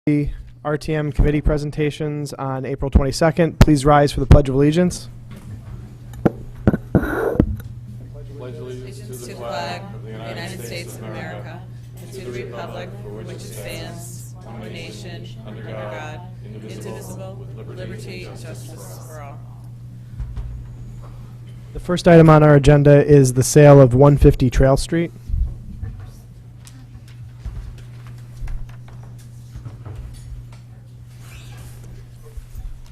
The RTM committee presentations on April 22nd. Please rise for the Pledge of Allegiance. Pledge allegiance to the flag of the United States of America and to the republic for which it stands, one nation, under God, indivisible, with liberty and justice for all. The first item on our agenda is the sale of 150 Trail Street.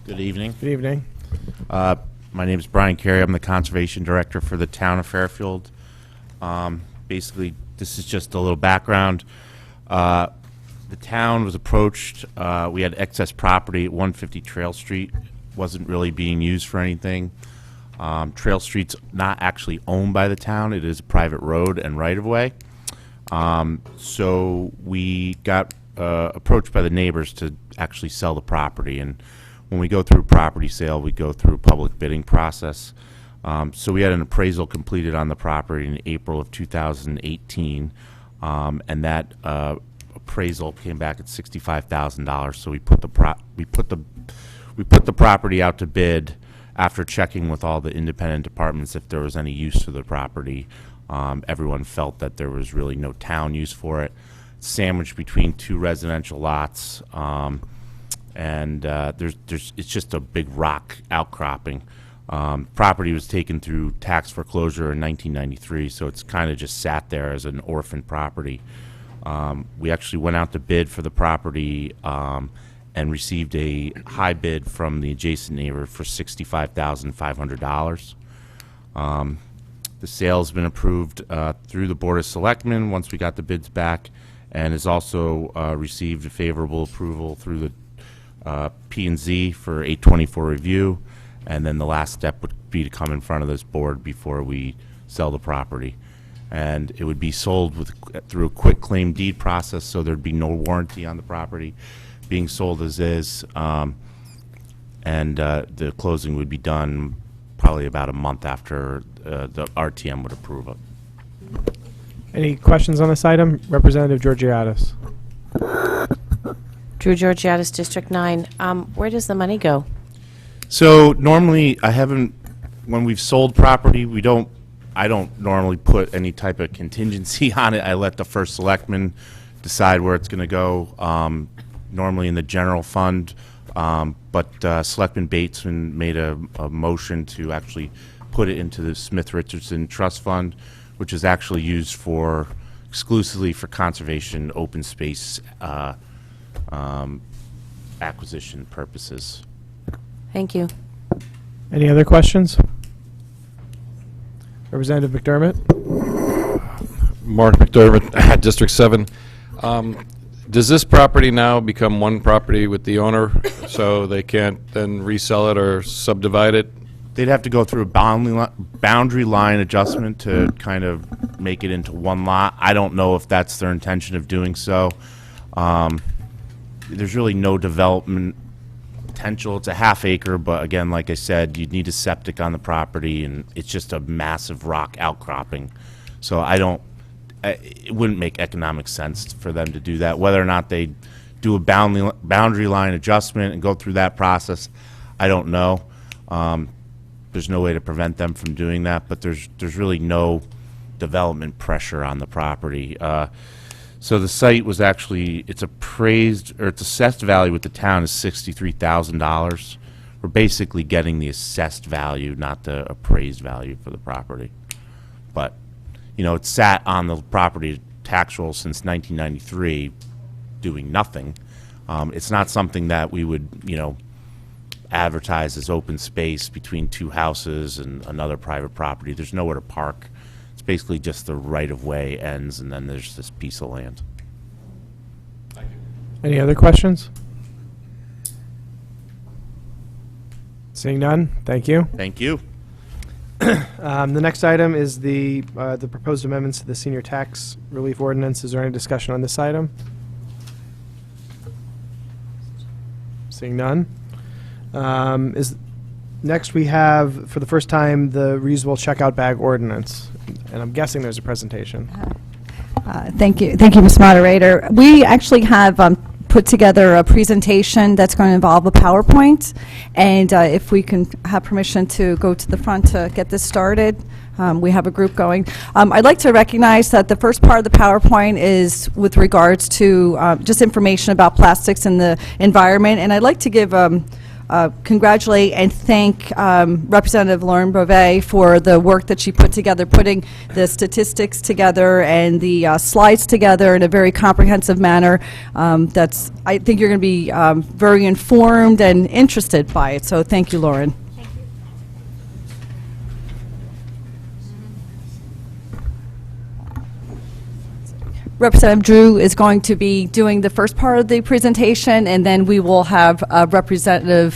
Good evening. Good evening. My name is Brian Carey. I'm the Conservation Director for the town of Fairfield. Basically, this is just a little background. The town was approached. We had excess property at 150 Trail Street. Wasn't really being used for anything. Trail Street's not actually owned by the town. It is a private road and right-of-way. So we got approached by the neighbors to actually sell the property. And when we go through a property sale, we go through a public bidding process. So we had an appraisal completed on the property in April of 2018, and that appraisal came back at $65,000. So we put the property out to bid after checking with all the independent departments if there was any use for the property. Everyone felt that there was really no town use for it. It's sandwiched between two residential lots. And it's just a big rock outcropping. Property was taken through tax foreclosure in 1993, so it's kind of just sat there as an orphan property. We actually went out to bid for the property and received a high bid from the adjacent neighbor for $65,500. The sale has been approved through the Board of Selectmen once we got the bids back, and has also received a favorable approval through the P&Z for 824 review, and then the last step would be to come in front of this board before we sell the property. And it would be sold through a quick claim deed process, so there'd be no warranty on the property, being sold as is, and the closing would be done probably about a month after the RTM would approve it. Any questions on this item? Representative Georgiadis. Drew Georgiadis, District 9. Where does the money go? So normally, when we've sold property, I don't normally put any type of contingency on it. I let the first selectman decide where it's going to go, normally in the general fund. But Selectman Batesman made a motion to actually put it into the Smith-Richardson Trust Fund, which is actually used exclusively for conservation, open space, acquisition purposes. Thank you. Any other questions? Representative McDermott. Mark McDermott, District 7. Does this property now become one property with the owner, so they can't then resell it or subdivide it? They'd have to go through a boundary line adjustment to kind of make it into one lot. I don't know if that's their intention of doing so. There's really no development potential. It's a half acre, but again, like I said, you'd need a septic on the property, and it's just a massive rock outcropping. So it wouldn't make economic sense for them to do that. Whether or not they do a boundary line adjustment and go through that process, I don't know. There's no way to prevent them from doing that, but there's really no development pressure on the property. So the site was it's assessed value with the town is $63,000. We're basically getting the assessed value, not the appraised value for the property. But, it's sat on the property tax roll since 1993 doing nothing. It's not something that we would, advertise as open space between two houses and another private property. There's nowhere to park. It's basically just the right-of-way ends, and then there's this piece of land. Thank you. Any other questions? Seeing none, thank you. Thank you. The next item is the proposed amendments to the senior tax relief ordinance. Is there any discussion on this item? Seeing none. Next we have, for the first time, the reusable checkout bag ordinance. And I'm guessing there's a presentation. Thank you, Ms. Moderator. We actually have put together a presentation that's going to involve a PowerPoint, and if we can have permission to go to the front to get this started. We have a group going. I'd like to recognize that the first part of the PowerPoint is with regards to just information about plastics in the environment, and I'd like to give congratulate and thank Representative Lauren Beauvais for the work that she put together, putting the statistics together and the slides together in a very comprehensive manner. I think you're going to be very informed and interested by it, so thank you, Lauren. Representative Drew is going to be doing the first part of the presentation, and then we will have Representative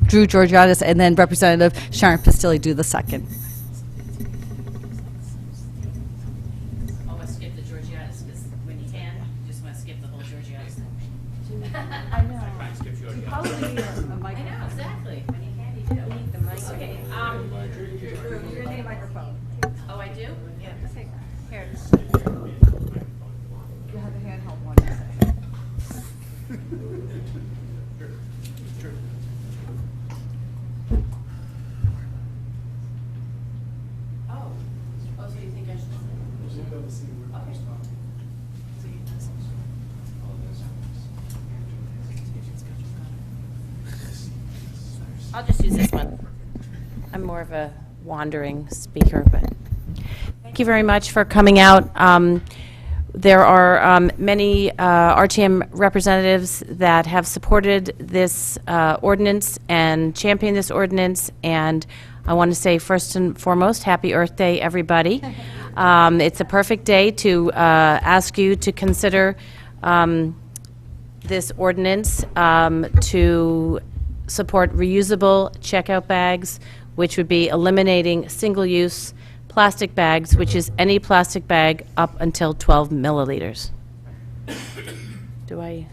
Drew Georgiadis and then Representative Sharon Pastilli do the second. Always skip the Georgiadis, because when you can, you just want to skip the whole Georgiadis thing. I know. Probably need a mic. I know, exactly. When you can, you do. Need the mic. Okay, Drew, you're going to need a microphone. oh, I do? Yeah. Here. You have a handheld one. Oh, so you think I should? I'll just use this one. I'm more of a wandering speaker, but thank you very much for coming out. There are many RTM representatives that have supported this ordinance and championed this ordinance, and I want to say first and foremost, Happy Earth Day, everybody. It's a perfect day to ask you to consider this ordinance to support reusable checkout bags, which would be eliminating single-use plastic bags, which is any plastic bag up until 12 milliliters. Do I?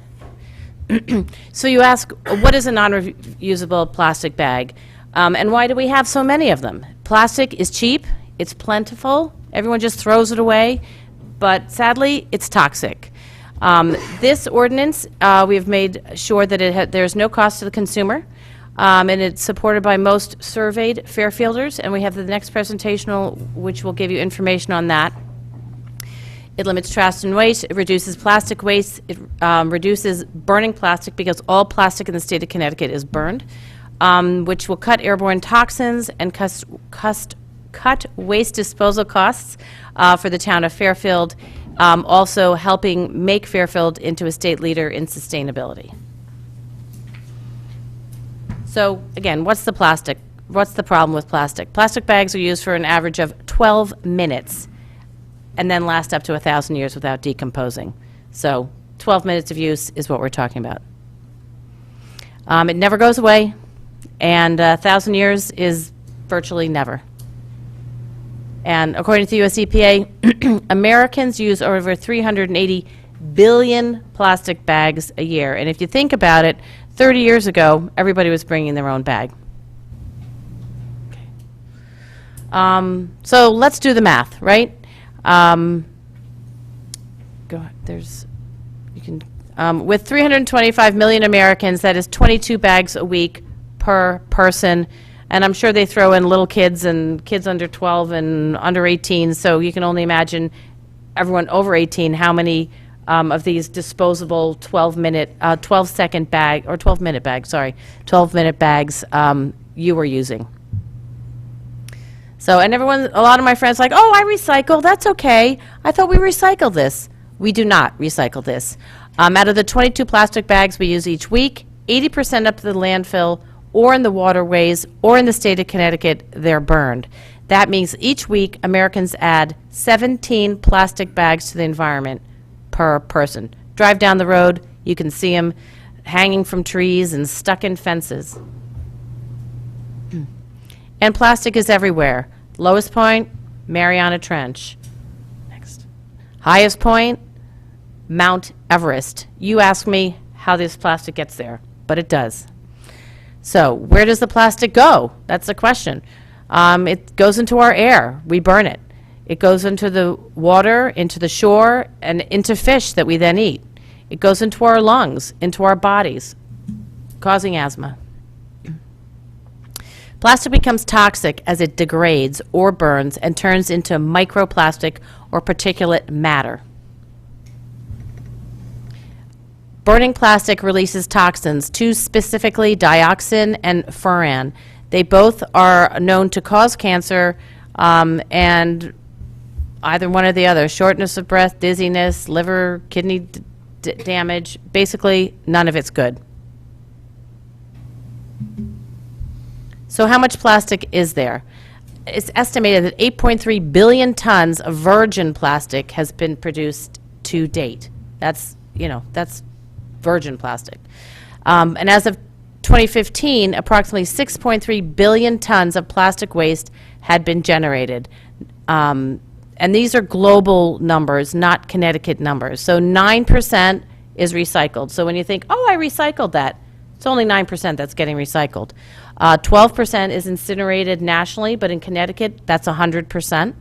So you ask, what is a non-reusable plastic bag? And why do we have so many of them? Plastic is cheap, it's plentiful, everyone just throws it away, but sadly, it's toxic. This ordinance, we have made sure that there's no cost to the consumer, and it's supported by most surveyed Fairfielders, and we have the next presentation which will give you information on that. It limits trash and waste, it reduces plastic waste, it reduces burning plastic because all plastic in the state of Connecticut is burned, which will cut airborne toxins and cut waste disposal costs for the town of Fairfield, also helping make Fairfield into a state leader in sustainability. So again, what's the plastic? What's the problem with plastic? Plastic bags are used for an average of 12 minutes and then last up to 1,000 years without decomposing. So 12 minutes of use is what we're talking about. It never goes away, and 1,000 years is virtually never. And according to the US EPA, Americans use over 380 billion plastic bags a year. And if you think about it, 30 years ago, everybody was bringing their own bag. Okay. So let's do the math, right? Go ahead. With 325 million Americans, that is 22 bags a week per person. And I'm sure they throw in little kids and kids under 12 and under 18, so you can only imagine everyone over 18 how many of these disposable 12-second bag, or 12-minute bags, sorry, 12-minute bags you were using. So, and everyone, a lot of my friends are like, oh, I recycle, that's okay. I thought we recycled this. We do not recycle this. Out of the 22 plastic bags we use each week, 80% up to the landfill or in the waterways or in the state of Connecticut, they're burned. That means each week Americans add 17 plastic bags to the environment per person. Drive down the road, you can see them hanging from trees and stuck in fences. And plastic is everywhere. Lowest point, Mariana Trench. Next. Highest point, Mount Everest. You ask me how this plastic gets there, but it does. So where does the plastic go? That's the question. It goes into our air. We burn it. It goes into the water, into the shore, and into fish that we then eat. It goes into our lungs, into our bodies, causing asthma. Plastic becomes toxic as it degrades or burns and turns into microplastic or particulate matter. Burning plastic releases toxins, two specifically dioxin and furan. They both are known to cause cancer, and either one or the other, shortness of breath, dizziness, liver, kidney damage, basically none of it's good. So how much plastic is there? It's estimated that 8.3 billion tons of virgin plastic has been produced to date. That's virgin plastic. And as of 2015, approximately 6.3 billion tons of plastic waste had been generated. And these are global numbers, not Connecticut numbers. So 9% is recycled. So when you think, oh, I recycled that, it's only 9% that's getting recycled. 12% is incinerated nationally, but in Connecticut, that's 100%.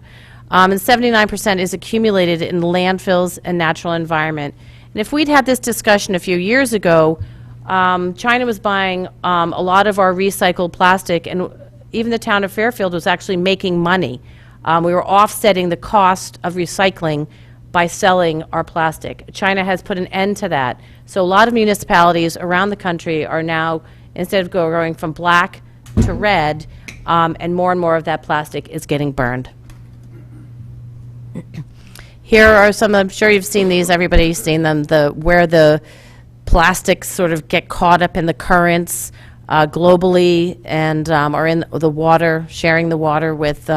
And 79% is accumulated in landfills and natural environment. And if we'd had this discussion a few years ago, China was buying a lot of our recycled plastic, and even the town of Fairfield was actually making money. We were offsetting the cost of recycling by selling our plastic. China has put an end to that. So a lot of municipalities around the country are now, instead of going from black to red, and more of that plastic is getting burned. Here are some, I'm sure you've seen these, everybody's seen them, where the plastics sort of get caught up in the currents globally and are in the water, sharing the water with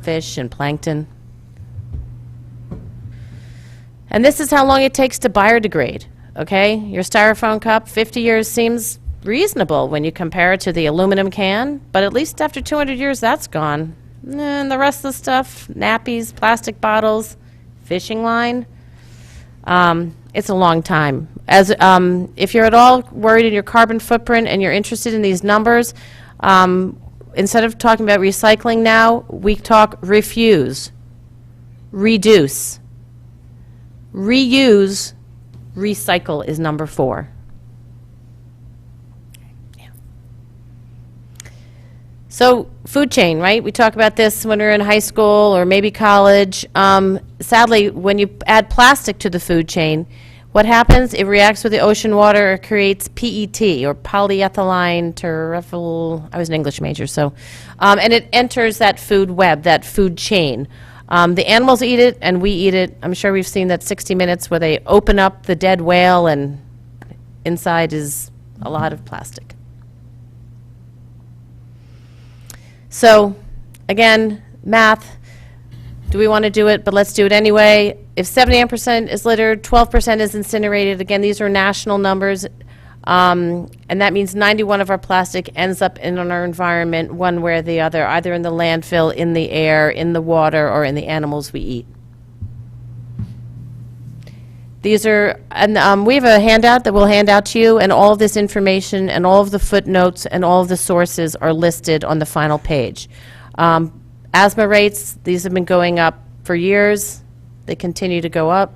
fish and plankton. And this is how long it takes to biodegrade, okay? Your styrofoam cup, 50 years seems reasonable when you compare it to the aluminum can, but at least after 200 years, that's gone. And the rest of the stuff, nappies, plastic bottles, fishing line, it's a long time. As if you're at all worried in your carbon footprint and you're interested in these numbers, instead of talking about recycling now, we talk refuse, reduce, reuse, recycle is number 4. So food chain, right? We talk about this when we're in high school or maybe college. Sadly, when you add plastic to the food chain, what happens? It reacts with the ocean water, it creates PET, or polyethylene terephthalate. I was an English major, so. And it enters that food web, that food chain. The animals eat it, and we eat it. I'm sure we've seen that 60 Minutes where they open up the dead whale, and inside is a lot of plastic. So, again, math, do we want to do it? But let's do it anyway. If 78% is littered, 12% is incinerated. Again, these are national numbers. And that means 91 of our plastic ends up in our environment one way or the other, either in the landfill, in the air, in the water, or in the animals we eat. These are, and we have a handout that we'll hand out to you, and all of this information and all of the footnotes and all of the sources are listed on the final page. Asthma rates, these have been going up for years. They continue to go up.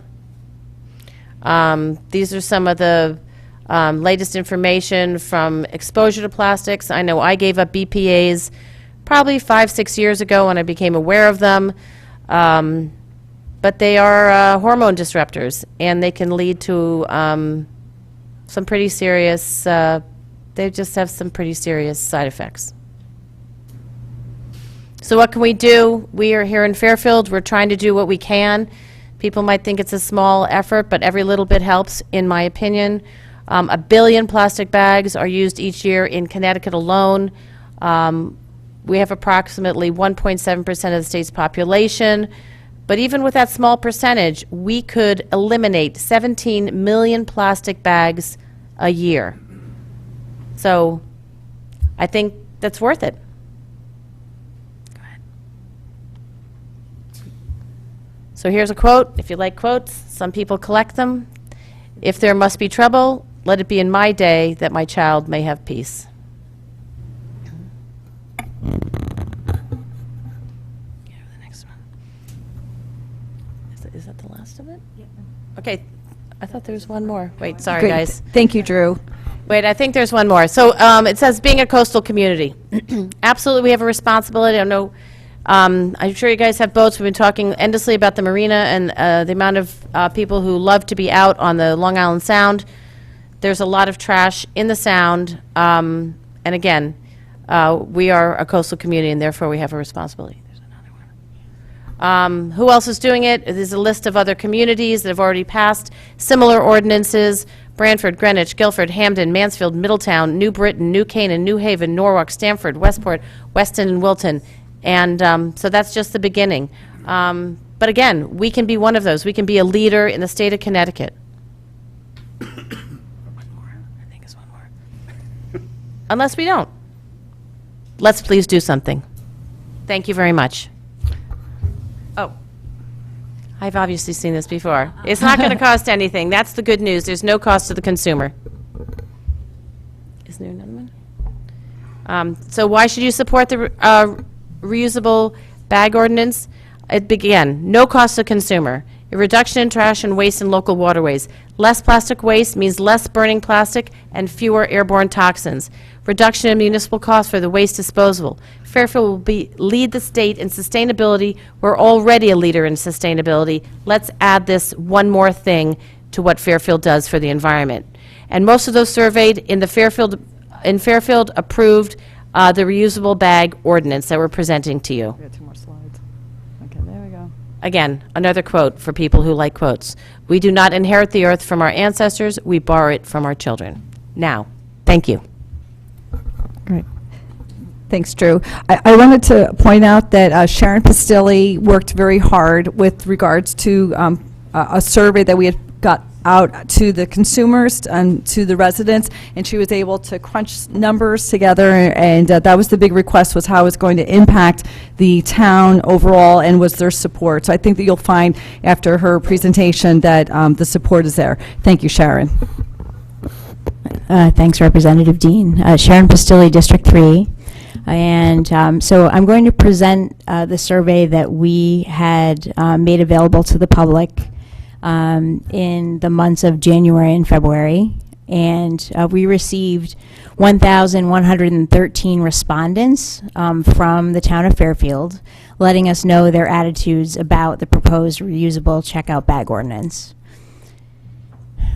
These are some of the latest information from exposure to plastics. I know I gave up BPAs probably 5-6 years ago when I became aware of them. But they are hormone disruptors, and they can lead to some pretty serious, they just have some pretty serious side effects. So what can we do? We are here in Fairfield. We're trying to do what we can. People might think it's a small effort, but every little bit helps, in my opinion. 1 billion plastic bags are used each year in Connecticut alone. We have approximately 1.7% of the state's population. But even with that small percentage, we could eliminate 17 million plastic bags a year. So I think that's worth it. Go ahead. So here's a quote. If you like quotes, some people collect them. If there must be trouble, let it be in my day that my child may have peace. Is that the last of it? Yeah. Okay. I thought there was one more. Wait, sorry, Great. guys. Thank you, Drew. Wait, I think there's one more. So it says being a coastal community. Absolutely, we have a responsibility. I know, I'm sure you guys have boats. We've been talking endlessly about the marina and the amount of people who love to be out on the Long Island Sound. There's a lot of trash in the Sound. And again, we are a coastal community, and therefore we have a responsibility. There's another one. Who else is doing it? There's a list of other communities that have already passed similar ordinances. Branford, Greenwich, Guilford, Hamden, Mansfield, Middletown, New Britain, New Canaan, New Haven, Norwalk, Stamford, Westport, Weston, and Wilton. And so that's just the beginning. But again, we can be one of those. We can be a leader in the state of Connecticut. I think it's one more. Unless we don't. Let's please do something. Thank you very much. Oh. I've obviously seen this before. It's not going to cost anything. That's the good news. There's no cost to the consumer. Is there another one? So why should you support the reusable bag ordinance? It began, no cost to consumer. A reduction in trash and waste in local waterways. Less plastic waste means less burning plastic and fewer airborne toxins. Reduction in municipal costs for the waste disposal. Fairfield will lead the state in sustainability. We're already a leader in sustainability. Let's add this one more thing to what Fairfield does for the environment. And most of those surveyed in Fairfield approved the reusable bag ordinance that we're presenting to you. We got 2 more slides. Okay, there we go. Again, another quote for people who like quotes. We do not inherit the earth from our ancestors, we borrow it from our children. Now, thank you. Great. Thanks, Drew. I wanted to point out that Sharon Pastilli worked very hard with regards to a survey that we had got out to the consumers and to the residents, and she was able to crunch numbers together, and that was the big request, was how it's going to impact the town overall, and was their support. So I think that you'll find after her presentation that the support is there. Thank you, Sharon. Thanks, Representative Dean. Sharon Pastilli, District 3. And so I'm going to present the survey that we had made available to the public in the months of January and February. And we received 1,113 respondents from the town of Fairfield, letting us know their attitudes about the proposed reusable checkout bag ordinance.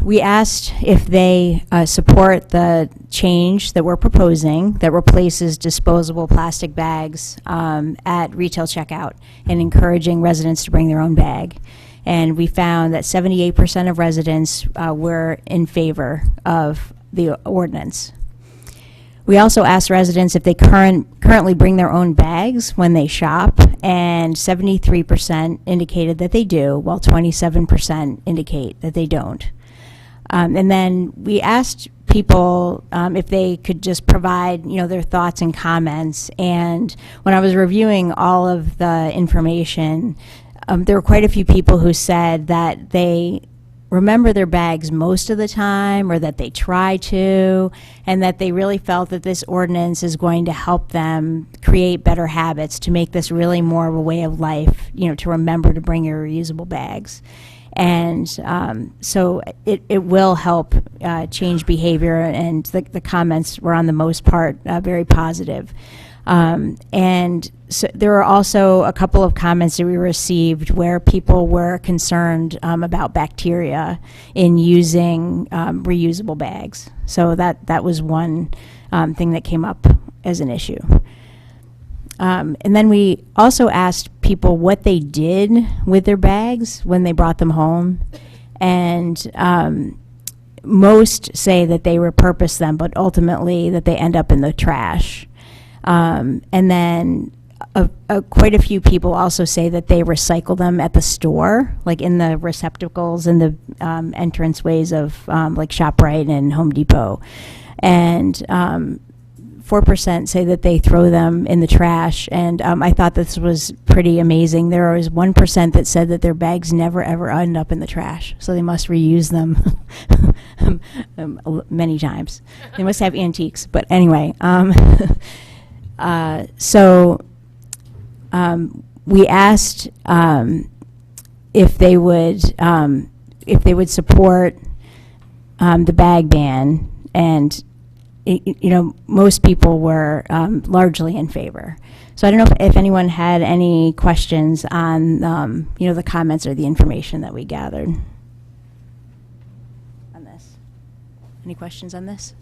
We asked if they support the change that we're proposing that replaces disposable plastic bags at retail checkout and encouraging residents to bring their own bag. And we found that 78% of residents were in favor of the ordinance. We also asked residents if they currently bring their own bags when they shop, and 73% indicated that they do, while 27% indicate that they don't. And then we asked people if they could just provide, their thoughts and comments. And when I was reviewing all of the information, there were quite a few people who said that they remember their bags most of the time, or that they try to, and that they really felt that this ordinance is going to help them create better habits to make this really more of a way of life, to remember to bring your reusable bags. And so it will help change behavior, and the comments were on the most part very positive. And so there were also a couple of comments that we received where people were concerned about bacteria in using reusable bags. So that was one thing that came up as an issue. And then we also asked people what they did with their bags when they brought them home. And most say that they repurpose them, but ultimately that they end up in the trash. And then quite a few people also say that they recycle them at the store, like in the receptacles in the entranceways of like ShopRite and Home Depot. And 4% say that they throw them in the trash, and I thought this was pretty amazing. There was 1% that said that their bags never ever end up in the trash, so they must reuse them many times. They must have antiques, but anyway. So we asked if they would if they would support the bag ban, and most people were largely in favor. So I don't know if anyone had any questions on the comments or the information that we gathered on this. Any questions on this?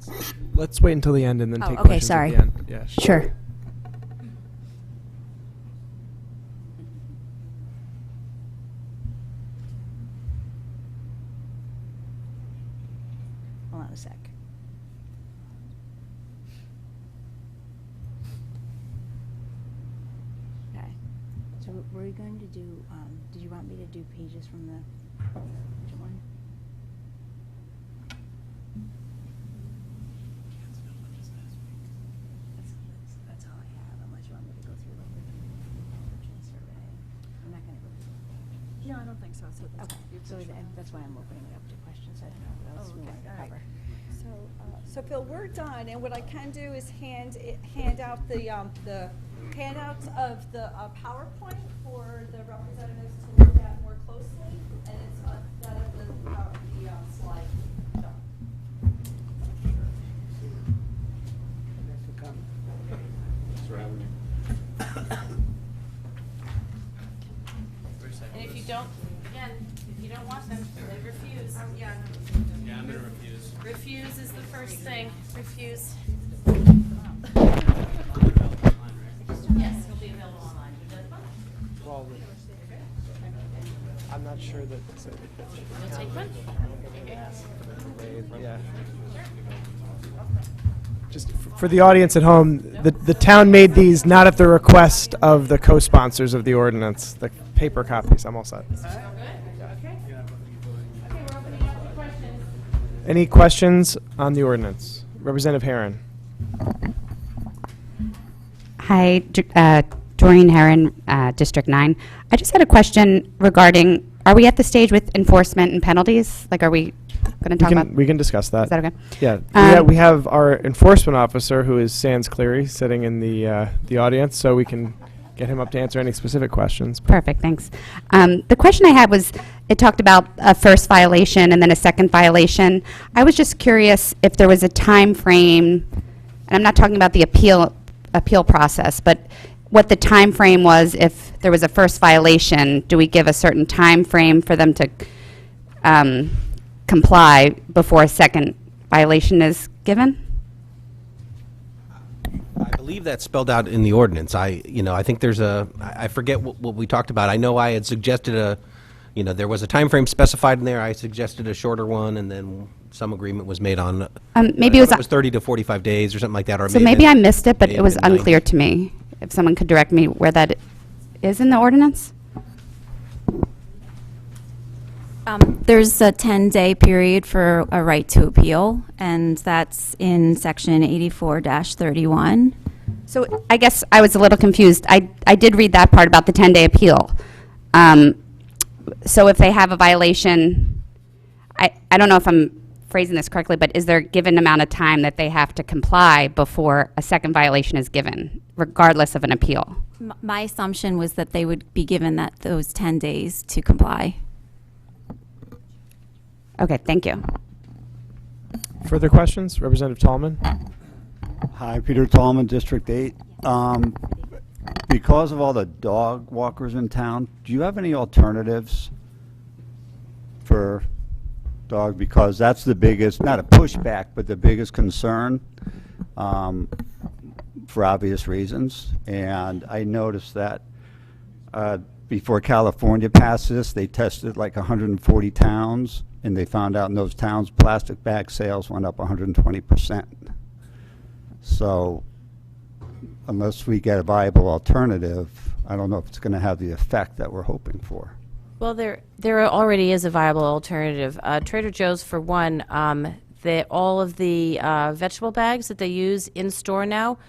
Let's wait until the end and then Oh, take okay, questions sorry. at the end. Yeah, Sure. Hold on a sec. Okay. So were we going to do, did you want me to do pages from the, which one? That's all I have, unless you want me to go through like the survey. I'm not gonna go through. No, I don't think so. Okay, so that's why I'm opening it up to questions. I don't know what else we want to cover. So Phil, we're done, and what I can do is hand out the handouts of the PowerPoint for the representatives to look at more closely, and it's that of the slide. And if you don't, again, if you don't want them, they refuse. Yeah, I'm gonna refuse. Refuse is the first thing. Refuse. Yes, it'll be available online. Well, I'm not sure that. You'll take one? Yeah. Just for the audience at home, the town made these not at the request of the co-sponsors of the ordinance. The paper copies, I'm all set. Any questions on the ordinance? Representative Herron. Hi, Doreen Herron, District 9. I just had a question regarding, are we at the stage with enforcement and penalties? Like, are we going to talk about? We can discuss that. Is that okay? Yeah, we have our enforcement officer, who is Sans Cleary, sitting in the audience, so we can get him up to answer any specific questions. Perfect, thanks. The question I had was, it talked about a first violation and then a second violation. I was just curious if there was a time frame, and I'm not talking about the appeal process, but what the time frame was if there was a first violation. Do we give a certain time frame for them to comply before a second violation is given? I believe that's spelled out in the ordinance. I think there's I forget what we talked about. I know I had suggested there was a time frame specified in there. I suggested a shorter one, and then some agreement was made on. Maybe it was 30 to 45 days or something like that. Or so maybe I missed it, but it was unclear to me. If someone could direct me where that is in the ordinance? There's a 10-day period for a right to appeal, and that's in section 84-31. So I guess I was a little confused. I did read that part about the 10-day appeal. So if they have a violation, I don't know if I'm phrasing this correctly, but is there a given amount of time that they have to comply before a second violation is given, regardless of an appeal? My assumption was that they would be given those 10 days to comply. Okay, thank you. Further questions? Representative Tallman? Hi, Peter Tallman, District 8. Because of all the dog walkers in town, do you have any alternatives for dogs? Because that's the biggest, not a pushback, but the biggest concern for obvious reasons. And I noticed that before California passed this, they tested like 140 towns, and they found out in those towns plastic bag sales went up 120%. So unless we get a viable alternative, I don't know if it's going to have the effect that we're hoping for. Well, there already is a viable alternative. Trader Joe's, for one, all of the vegetable bags that they use in store now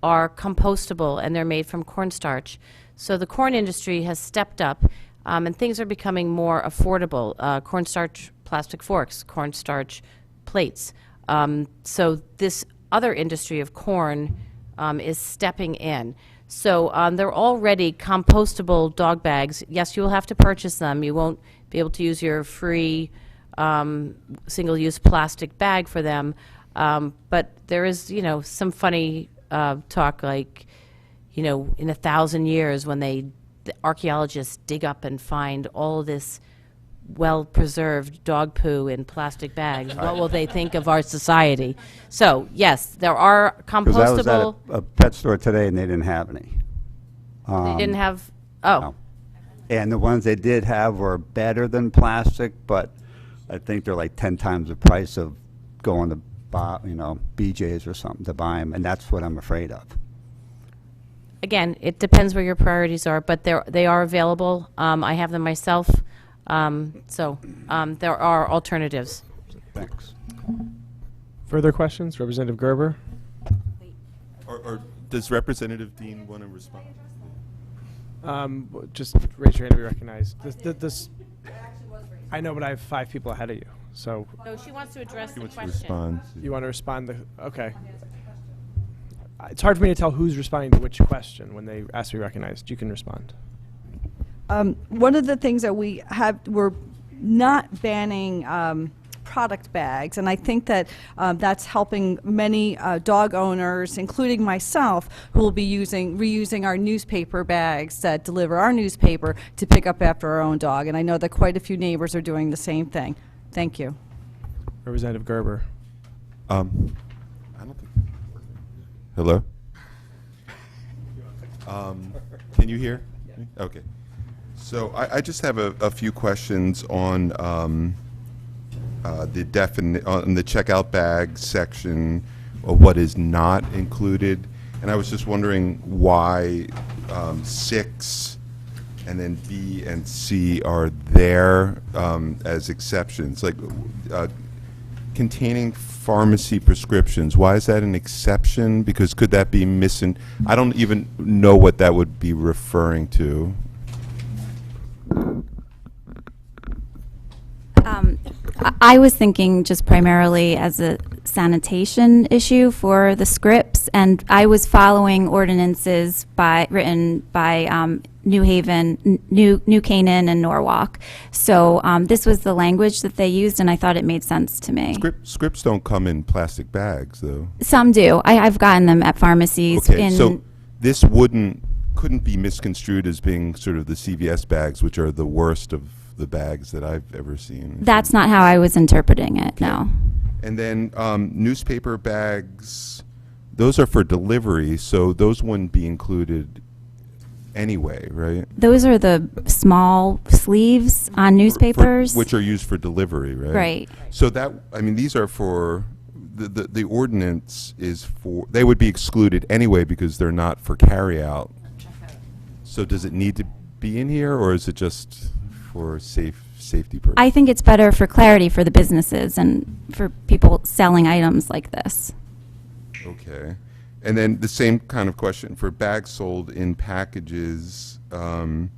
are compostable, and they're made from cornstarch. So the corn industry has stepped up, and things are becoming more affordable. Cornstarch plastic forks, cornstarch plates. So this other industry of corn is stepping in. So they're already compostable dog bags. Yes, you will have to purchase them. You won't be able to use your free single-use plastic bag for them. But there is, some funny talk, like, in 1,000 years when the archaeologists dig up and find all this well-preserved dog poo in plastic bags, what will they think of our society? So, yes, there are Because I was at compostable. a pet store today and they didn't have any. They didn't have, No. And the ones they did have were better than plastic, but I think they're like 10 times the price of going to buy, BJ's or something to buy them, and that's what I'm afraid of. Again, it depends where your priorities are, but they are available. I have them myself. So there are alternatives. Thanks. Further questions? Representative Gerber? Or does Representative Dean want to respond? Just raise your hand to be recognized. This I know, but I have 5 people ahead of you. So No, she wants to address He the wants to question. respond. you want to respond? Okay. It's hard for me to tell who's responding to which question when they ask to be recognized. You can respond. One of the things that we're not banning product bags, and I think that that's helping many dog owners, including myself, who will be reusing our newspaper bags that deliver our newspaper to pick up after our own dog. And I know that quite a few neighbors are doing the same thing. Thank you. Representative Gerber. I don't think. Hello? Can you hear? Okay. So I just have a few questions on the on the checkout bag section of what is not included, and I was just wondering why 6 and then B and C are there as exceptions, like containing pharmacy prescriptions. Why is that an exception? Because could that be missing? I don't even know what that would be referring to. I was thinking just primarily as a sanitation issue for the scripts, and I was following ordinances written by New Haven, New Canaan, and Norwalk. So this was the language that they used, and I thought it made sense to me. Scripts don't come in plastic bags, though. Some do. I've gotten them at pharmacies. Okay, so this couldn't be misconstrued as being sort of the CVS bags, which are the worst of the bags that I've ever seen. That's not how I was interpreting it, no. And then newspaper bags, those are for delivery, so those wouldn't be included anyway, right? Those are the small sleeves on newspapers. Which are used for delivery, right? Right. So these are for, the ordinance is for, they would be excluded anyway because they're not for carryout. So does it need to be in here, or is it just for safety purposes? I think it's better for clarity for the businesses and for people selling items like this. Okay. And then the same kind of question for bags sold in packages. I'm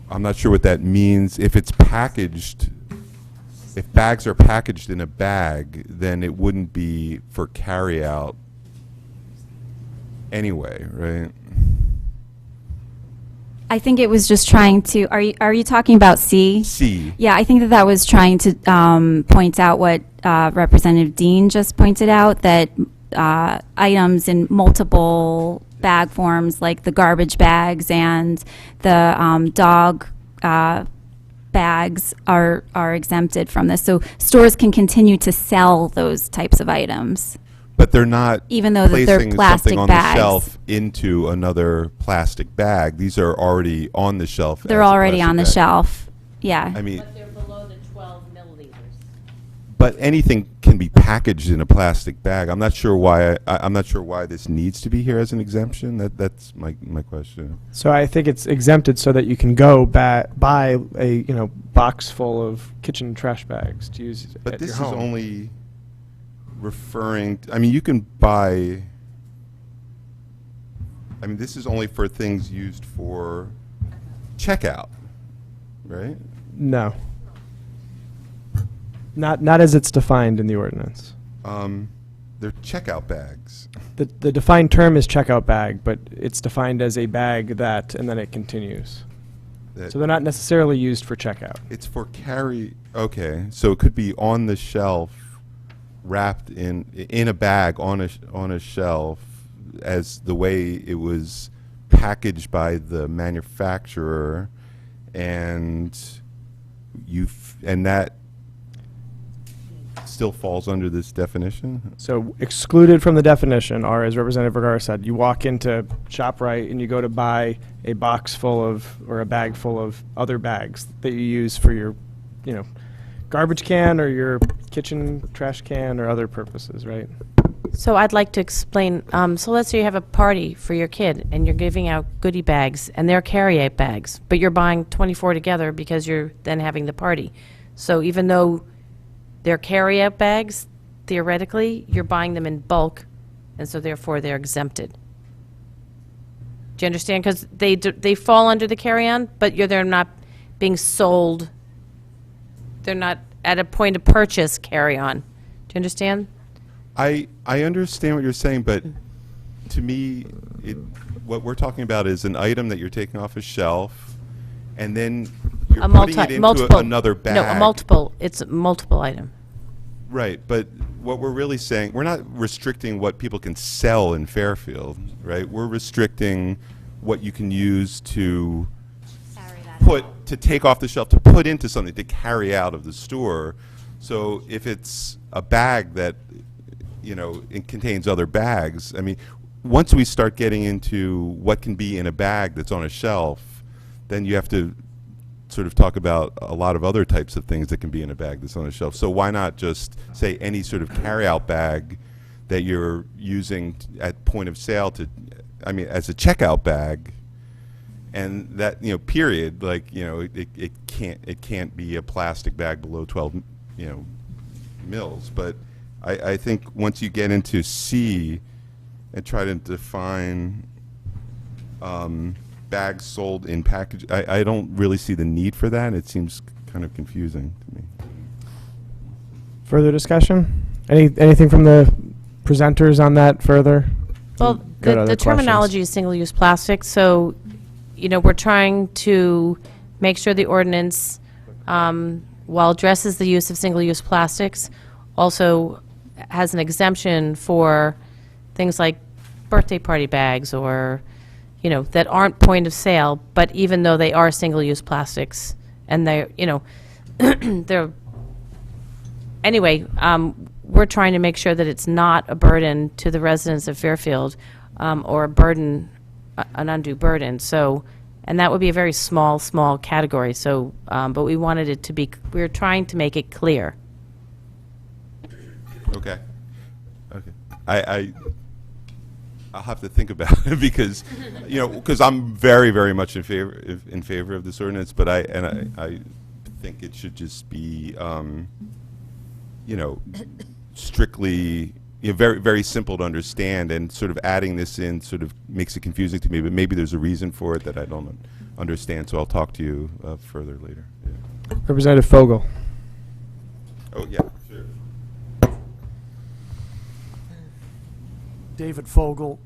not sure what that means. If it's packaged, if bags are packaged in a bag, then it wouldn't be for carryout anyway, right? I think it was just trying to, are you talking about C? C. Yeah, I think that was trying to point out what Representative Dean just pointed out, that items in multiple bag forms, like the garbage bags and the dog bags are exempted from this. So stores can continue to sell those types of items. But they're not Even though that they're placing plastic something on bags. the shelf into another plastic bag. These are already on the shelf. They're as a already plastic on the bag. shelf. Yeah. I mean, But they're below the 12 milliliters. but anything can be packaged in a plastic bag. I'm not sure why. I'm not sure why this needs to be here as an exemption. That's my question. So I think it's exempted so that you can go buy a box full of kitchen trash bags to use But at this your is home. only referring. I mean, you can buy. I mean, this is only for things used for checkout, right? No. Not as it's defined in the ordinance. They're checkout bags. The defined term is checkout bag, but it's defined as a bag that, and then it continues. that So they're not necessarily used for checkout. it's for carry. Okay, so it could be on the shelf, wrapped in a bag on a shelf, as the way it was packaged by the manufacturer, and and that still falls under this definition. So excluded from the definition are, as Representative Vergara said, you walk into ShopRite and you go to buy a box full of, or a bag full of other bags that you use for your, garbage can or your kitchen trash can or other purposes, right? So I'd like to explain, so let's say you have a party for your kid and you're giving out goodie bags and they're carry-out bags, but you're buying 24 together because you're then having the party. So even though they're carry-out bags, theoretically, you're buying them in bulk, and so therefore they're exempted. Do you understand? Because they fall under the carry-on, but they're not being sold. They're not at a point of purchase carry-on. Do you understand? I understand what you're saying, but to me, what we're talking about is an item that you're taking off a shelf, and then you're putting it into another bag. No, it's a multiple item. Right, but what we're really saying, we're not restricting what people can sell in Fairfield, right? We're restricting what you can use to take off the shelf, to put into something, to carry out of the store. So if it's a bag that, it contains other bags, I mean, once we start getting into what can be in a bag that's on a shelf, then you have to sort of talk about a lot of other types of things that can be in a bag that's on a shelf. So why not just say any sort of carry-out bag that you're using at point of sale as a checkout bag, and that, period, like, it can't be a plastic bag below 12, mils. But I think once you get into C and try to define bags sold in package, I don't really see the need for that. It seems kind of confusing to me. Further discussion? Anything from the presenters on that further? Well, Go to the other terminology questions. is single-use plastic, so, we're trying to make sure the ordinance, while addresses the use of single-use plastics, also has an exemption for things like birthday party bags or, that aren't point of sale, but even though they are single-use plastics, and they're, they're, anyway, we're trying to make sure that it's not a burden to the residents of Fairfield, or an undue burden. So, and that would be a very small category. So, but we wanted it to be, we were trying to make it clear. Okay. I'll have to think about it because, because I'm very, very much in favor of this ordinance, but I think it should just be, strictly, very, very simple to understand, and sort of adding this in sort of makes it confusing to me, but maybe there's a reason for it that I don't understand, so I'll talk to you further later. Yeah. Representative Fogel. Oh, yeah, sure. David Fogel,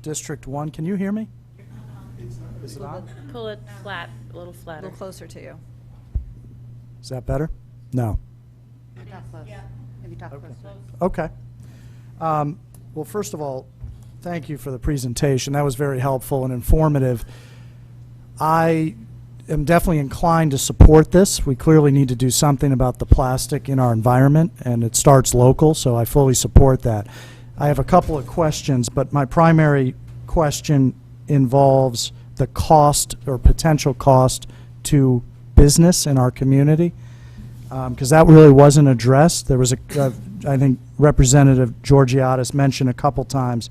District 1. Can you hear me? Is it on? Pull it flat, a little A flatter. little closer to you. Is that better? No. Okay. Well, first of all, thank you for the presentation. That was very helpful and informative. I am definitely inclined to support this. We clearly need to do something about the plastic in our environment, and it starts local, so I fully support that. I have a couple of questions, but my primary question involves the cost or potential cost to business in our community, because that really wasn't addressed. There was I think Representative Georgiadis mentioned a couple times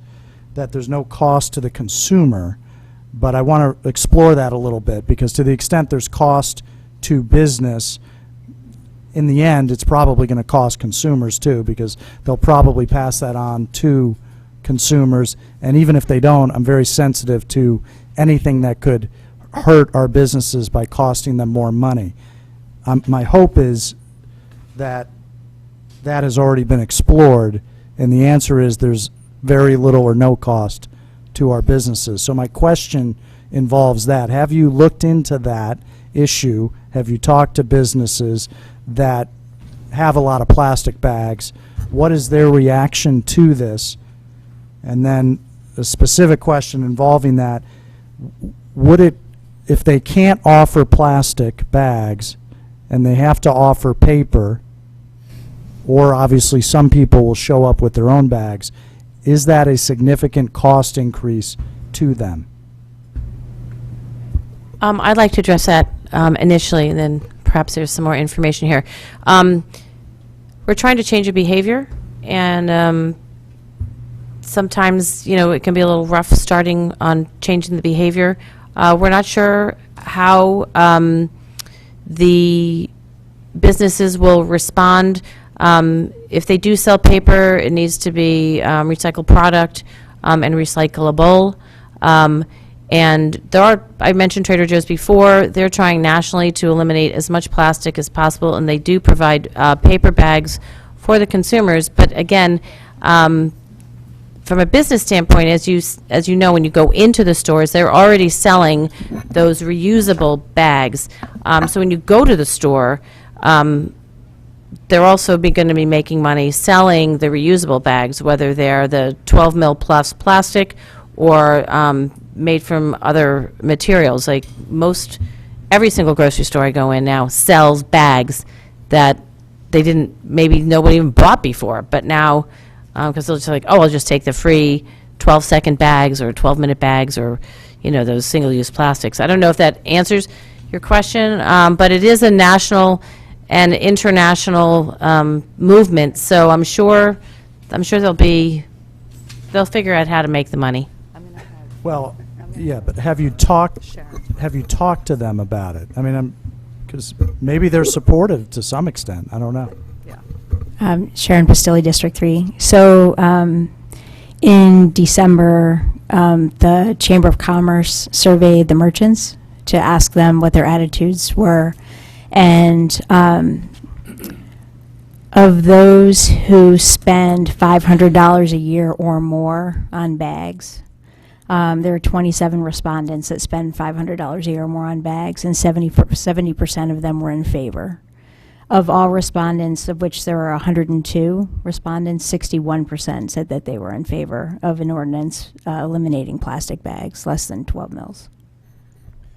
that there's no cost to the consumer, but I want to explore that a little bit, because to the extent there's cost to business, in the end, it's probably going to cost consumers too, because they'll probably pass that on to consumers. And even if they don't, I'm very sensitive to anything that could hurt our businesses by costing them more money. My hope is that that has already been explored, and the answer is there's very little or no cost to our businesses. So my question involves that. Have you looked into that, issue? Have you talked to businesses that have a lot of plastic bags? What is their reaction to this? And then a specific question involving that, would it, if they can't offer plastic bags and they have to offer paper, or obviously some people will show up with their own bags, is that a significant cost increase to them? I'd like to address that initially, and then perhaps there's some more information here. We're trying to change a behavior, and sometimes, it can be a little rough starting on changing the behavior. We're not sure how the businesses will respond. If they do sell paper, it needs to be recycled product and recyclable. And there are, I mentioned Trader Joe's before, they're trying nationally to eliminate as much plastic as possible, and they do provide paper bags for the consumers. But again, from a business standpoint, as you know, when you go into the stores, they're already selling those reusable bags. So when you go to the store, they're also going to be making money selling the reusable bags, whether they're the 12 mil plus plastic or made from other materials. Like every single grocery store I go in now sells bags that nobody even bought before, but now, because they'll just like, oh, I'll just take the free 12-second bags or 12-minute bags or, those single-use plastics. I don't know if that answers your question, but it is a national and international movement, so I'm sure they'll figure out how to make the money. Well, yeah, but have you talked to them about it? I mean, because maybe they're supportive to some extent. I don't know. Sharon Pastilli, District 3. So in December, the Chamber of Commerce surveyed the merchants to ask them what their attitudes were. And of those who spend $500 a year or more on bags, there are 27 respondents that spend $500 a year or more on bags, and 70% of them were in favor. Of all respondents, of which there are 102 respondents, 61% said that they were in favor of an ordinance eliminating plastic bags less than 12 mils.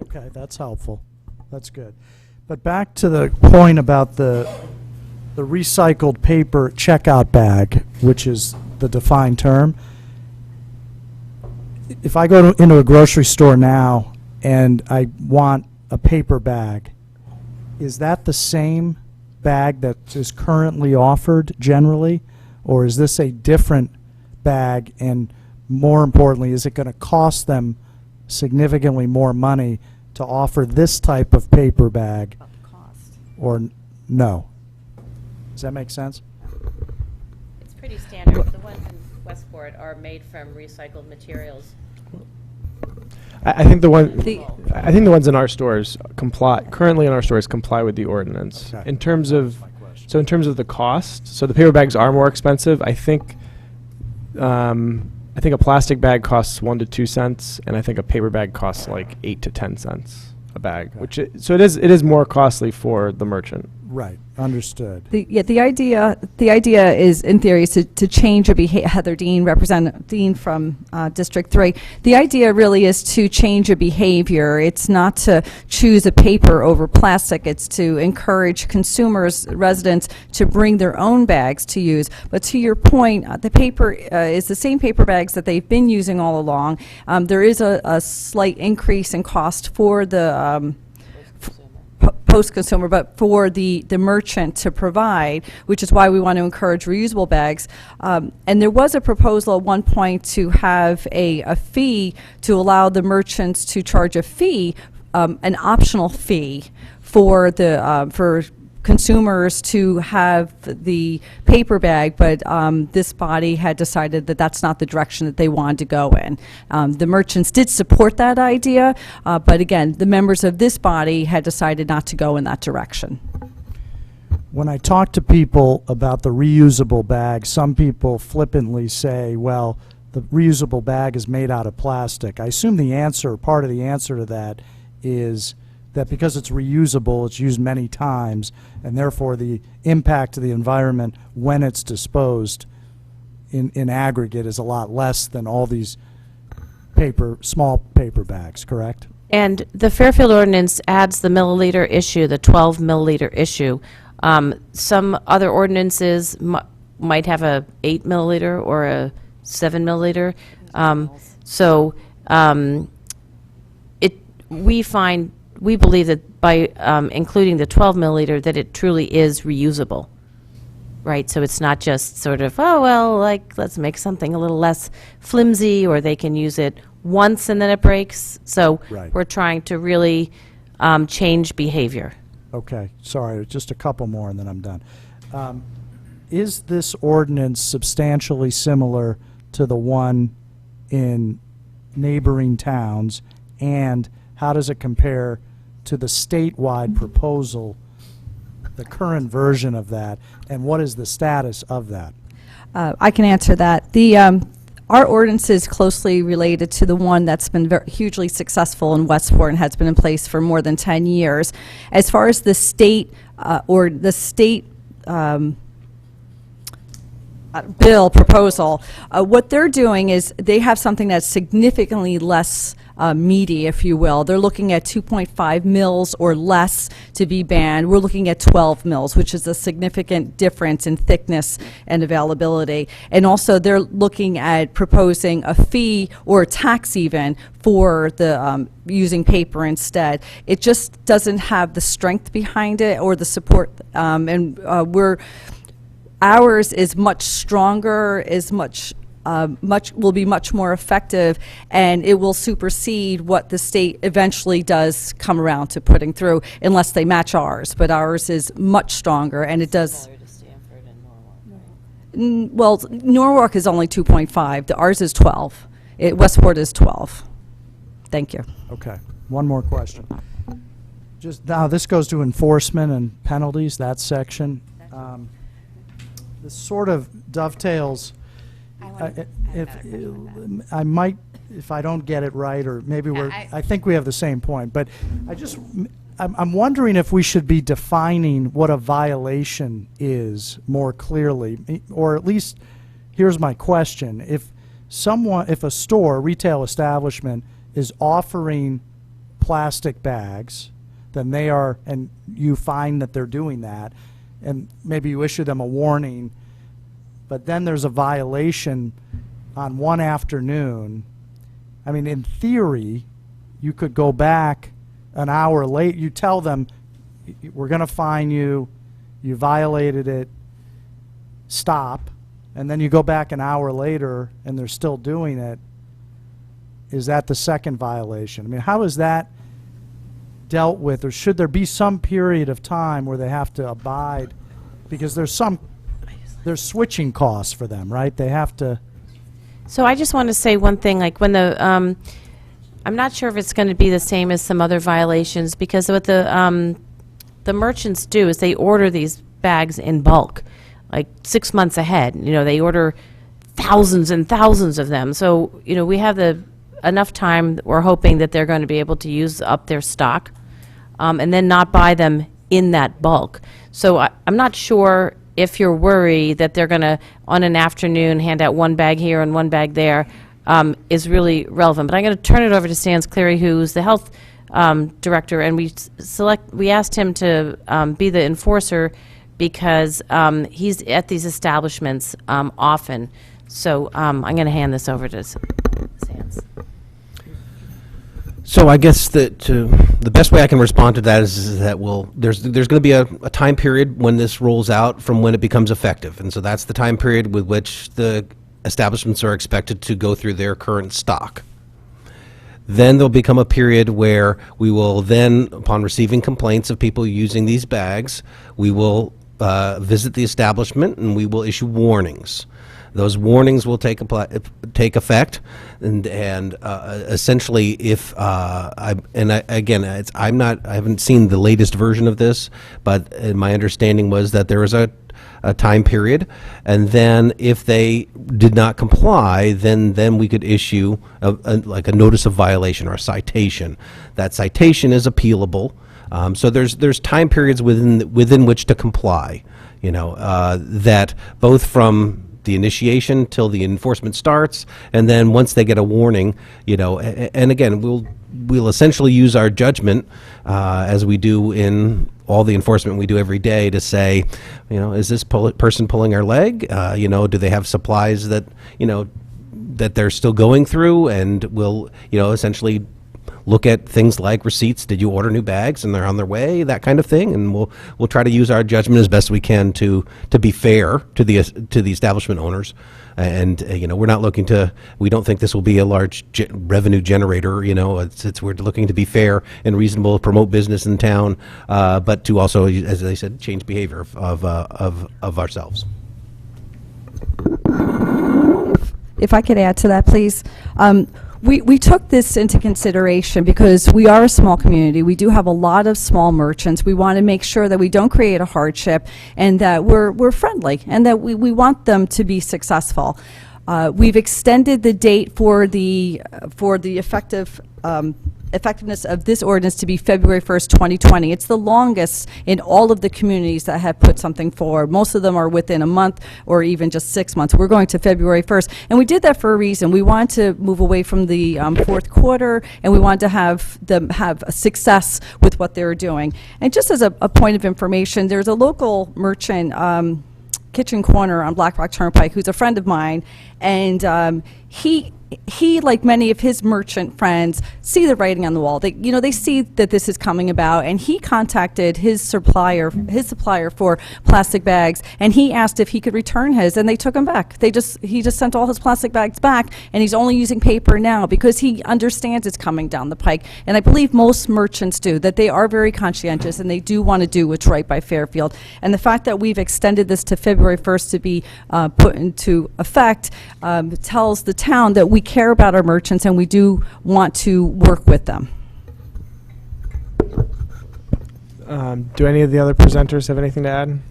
Okay, that's helpful. That's good. But back to the point about the recycled paper checkout bag, which is the defined term. If I go into a grocery store now and I want a paper bag, is that the same bag that is currently offered generally, or is this a different bag? And more importantly, is it going to cost them significantly more money to offer this type of paper bag, or no? Does that make sense? It's pretty standard. The ones in Westport are made from recycled materials. I think the ones in our stores currently in our stores comply with the ordinance. Okay. In terms of the cost, so the paper bags are more expensive. I think a plastic bag costs 1 to 2 cents, and I think a paper bag costs like 8 to 10 cents a bag, so it is more costly for the merchant. Right. Understood. The idea is, in theory, to change a behavior. Heather Dean, Representative Dean from District 3. The idea really is to change a behavior. It's not to choose a paper over plastic. It's to encourage consumers, residents, to bring their own bags to use. But to your point, the paper is the same paper bags that they've been using all along. There is a slight increase in cost for the post-consumer, but for the merchant to provide, which is why we want to encourage reusable bags. And there was a proposal at one point to have a fee to allow the merchants to charge a fee, an optional fee for for consumers to have the paper bag, but this body had decided that that's not the direction that they wanted to go in. The merchants did support that idea, but again, the members of this body had decided not to go in that direction. When I talk to people about the reusable bag, some people flippantly say, well, the reusable bag is made out of plastic. I assume the answer, part of the answer to that is that because it's reusable, it's used many times, and therefore the impact to the environment when it's disposed in aggregate is a lot less than all these small paper bags, correct? And the Fairfield ordinance adds the milliliter issue, the 12 milliliter issue. Some other ordinances might have a 8 milliliter or a 7 milliliter. We believe that by including the 12 milliliter, that it truly is reusable, right? So it's not just sort of, oh, well, like, let's make something a little less flimsy, or they can use it once and then it breaks. So Right. we're trying to really change behavior. Okay, sorry, just a couple more and then I'm done. Is this ordinance substantially similar to the one in neighboring towns? And how does it compare to the statewide proposal, the current version of that? And what is the status of that? I can answer that. Our ordinance is closely related to the one that's been hugely successful in Westport and has been in place for more than 10 years. As far as the state bill proposal, what they're doing is they have something that's significantly less meaty, if you will. They're looking at 2.5 mils or less to be banned. We're looking at 12 mils, which is a significant difference in thickness and availability. And also they're looking at proposing a fee or a tax even for the using paper instead. It just doesn't have the strength behind it or the support, ours is much stronger, will be much more effective, and it will supersede what the state eventually does come around to putting through, unless they match ours. But ours is much stronger, and it does. Well, Norwalk is only 2.5. Ours is 12. Westport is 12. Thank you. Okay, one more question. Just now, this goes to enforcement and penalties, that section. This sort of dovetails. I might, if I don't get it right, or maybe I think we have the same point, but I'm wondering if we should be defining what a violation is more clearly, or at least, here's my question. If a store, retail establishment is offering plastic bags, then they are, and you find that they're doing that, and maybe you issue them a warning, but then there's a violation on one afternoon. I mean, in theory, you could go back an hour late. You tell them, we're going to fine you, you violated it, stop, and then you go back an hour later and they're still doing it. Is that the second violation? I mean, how is that dealt with, or should there be some period of time where they have to abide, because there's switching costs for them, right? They have to. So I just want to say one thing, like when I'm not sure if it's going to be the same as some other violations, because what the merchants do is they order these bags in bulk, like 6 months ahead. You know, they order thousands and thousands of them. So, you know, we have enough time, we're hoping that they're going to be able to use up their stock, and then not buy them in that bulk. So I'm not sure if you're worried that they're going to, on an afternoon, hand out one bag here and one bag there, is really relevant. But I'm going to turn it over to Stan Cleary, who's the health director, and we asked him to be the enforcer because he's at these establishments often. So I'm going to hand this over to Sans. So I guess that the best way I can respond to that is that there's going to be a time period when this rolls out from when it becomes effective, and so that's the time period with which the establishments are expected to go through their current stock. Then there'll become a period where we will then, upon receiving complaints of people using these bags, we will visit the establishment and we will issue warnings. Those warnings will take effect, and essentially, if I haven't seen the latest version of this, but my understanding was that there was a time period, and then if they did not comply, then we could issue like a notice of violation or a citation. That citation is appealable, So there's time periods within which to comply, that both from the initiation till the enforcement starts, and then once they get a warning, and again, we'll essentially use our judgment, as we do in all the enforcement we do every day, to say, is this person pulling our leg? Do they have supplies that, that they're still going through? And we'll, essentially look at things like receipts. Did you order new bags and they're on their way? That kind of thing. And we'll try to use our judgment as best we can to be fair to the establishment owners. And we're not looking we don't think this will be a large revenue generator. We're looking to be fair and reasonable, promote business in town, but to also, as I said, change behavior of ourselves. If I could add to that, please. We took this into consideration because we are a small community. We do have a lot of small merchants. We want to make sure that we don't create a hardship and that we're friendly and that we want them to be successful. We've extended the date for the effectiveness of this ordinance to be February 1st, 2020. It's the longest in all of the communities that have put something forward. Most of them are within a month or even just 6 months. We're going to February 1st. And we did that for a reason. We wanted to move away from the fourth quarter, and we wanted to have them have success with what they were doing. And just as a point of information, there's a local merchant, Kitchen Corner on Black Rock Turnpike, who's a friend of mine, and he, like many of his merchant friends, see the writing on the wall. They see that this is coming about, and he contacted his supplier for plastic bags, and he asked if he could return his, and they took him back. He just sent all his plastic bags back, and he's only using paper now because he understands it's coming down the pike. And I believe most merchants do, that they are very conscientious, and they do want to do what's right by Fairfield. And the fact that we've extended this to February 1st to be put into effect tells the town that we care about our merchants and we do want to work with them. Do any of the other presenters have anything to add?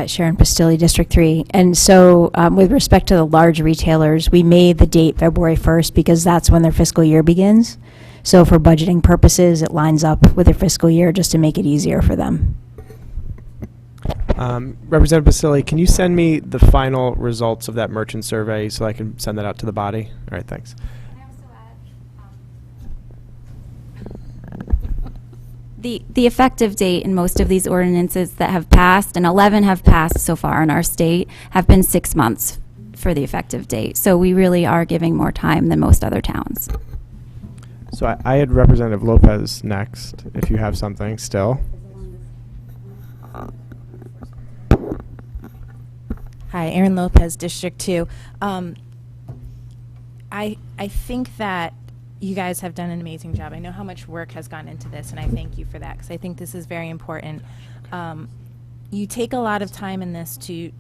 Sharon Pastilli, District 3. And so with respect to the large retailers, we made the date February 1st because that's when their fiscal year begins. So for budgeting purposes, it lines up with their fiscal year just to make it easier for them. Representative Basili, can you send me the final results of that merchant survey so I can send that out to the body? All right, thanks. The effective date in most of these ordinances that have passed, and 11 have passed so far in our state, have been 6 months for the effective date. So we really are giving more time than most other towns. So I had Representative Lopez next, if you have something still. Hi, Erin Lopez, District 2. I think that you guys have done an amazing job. I know how much work has gone into this, and I thank you for that because I think this is very important. You take a lot of time in this to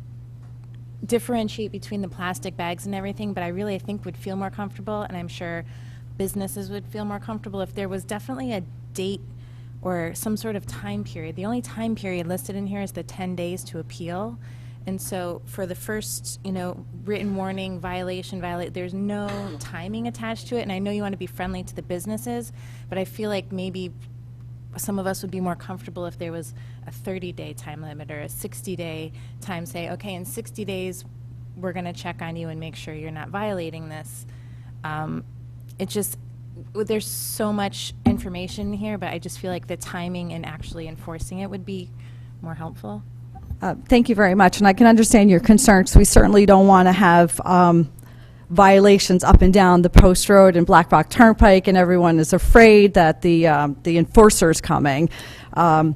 differentiate between the plastic bags and everything, but I think would feel more comfortable, and I'm sure businesses would feel more comfortable if there was definitely a date or some sort of time period. The only time period listed in here is the 10 days to appeal. And so for the first, written warning, violation, there's no timing attached to it. And I know you want to be friendly to the businesses, but I feel like maybe some of us would be more comfortable if there was a 30-day time limit or a 60-day time, say, okay, in 60 days, we're going to check on you and make sure you're not violating this. There's so much information here, but I just feel like the timing and actually enforcing it would be more helpful. Thank you very much, and I can understand your concerns. We certainly don't want to have violations up and down the Post Road and Black Rock Turnpike, and everyone is afraid that the enforcer is coming. For